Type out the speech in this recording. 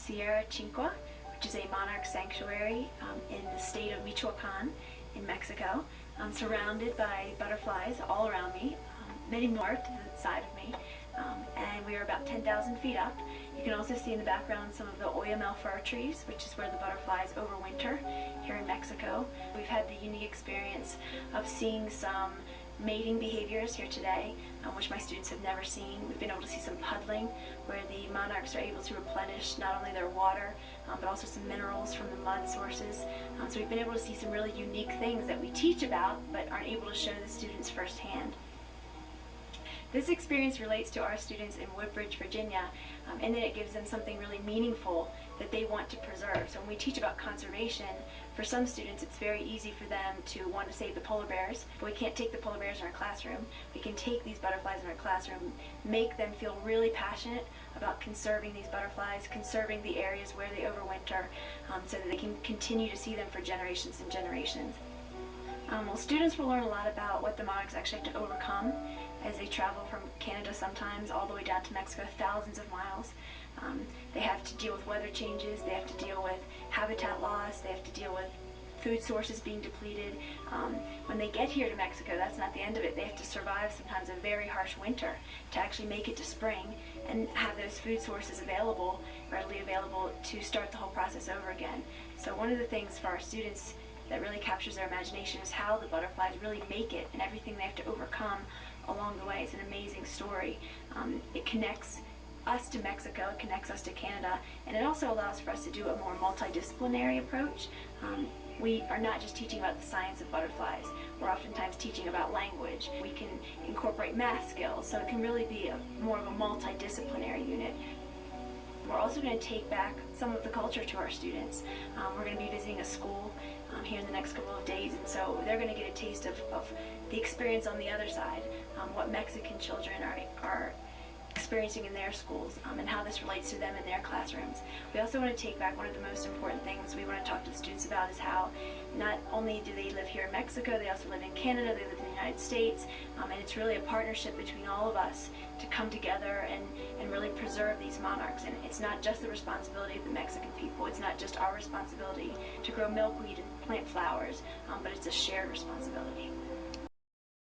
Sierra Cinque, which is a monarch sanctuary in the state of Michoacan in Mexico. I'm surrounded by butterflies all around me, many more to the side of me, and we are about 10,000 feet up. You can also see in the background some of the oyamel fir trees, which is where the butterflies overwinter here in Mexico. We've had the unique experience of seeing some mating behaviors here today, which my students have never seen. We've been able to see some puddling, where the monarchs are able to replenish not only their water, but also some minerals from the mud sources. So we've been able to see some really unique things that we teach about, but aren't able to show the students firsthand. This experience relates to our students in Woodbridge, Virginia, and then it gives them something really meaningful that they want to preserve. So when we teach about conservation, for some students it's very easy for them to want to save the polar bears, but we can't take the polar bears in our classroom. We can take these butterflies in our classroom, make them feel really passionate about conserving these butterflies, conserving the areas where they overwinter, so that they can continue to see them for generations and generations. Well, students will learn a lot about what the monarchs actually have to overcome as they travel from Canada sometimes all the way down to Mexico, thousands of miles. They have to deal with weather changes, they have to deal with habitat loss, they have to deal with food sources being depleted. When they get here to Mexico, that's not the end of it. They have to survive sometimes a very harsh winter to actually make it to spring and have those food sources available, readily available, to start the whole process over again. So one of the things for our students that really captures their imagination is how the butterflies really make it and everything they have to overcome along the way. It's an amazing story. It connects us to Mexico, it connects us to Canada, and it also allows for us to do a more multidisciplinary approach. We are not just teaching about the science of butterflies, we're oftentimes teaching about language. We can incorporate math skills, so it can really be more of a multidisciplinary unit. We're also going to take back some of the culture to our students. We're going to be visiting a school here in the next couple of days, and so they're going to get a taste of the experience on the other side, what Mexican children are experiencing in their schools, and how this relates to them in their classrooms. We also want to take back one of the most important things we want to talk to the students about is how not only do they live here in Mexico, they also live in Canada, they live in the United States, and it's really a partnership between all of us to come together and really preserve these monarchs. And it's not just the responsibility of the Mexican people, it's not just our responsibility to grow milkweed and plant flowers, but it's a shared responsibility.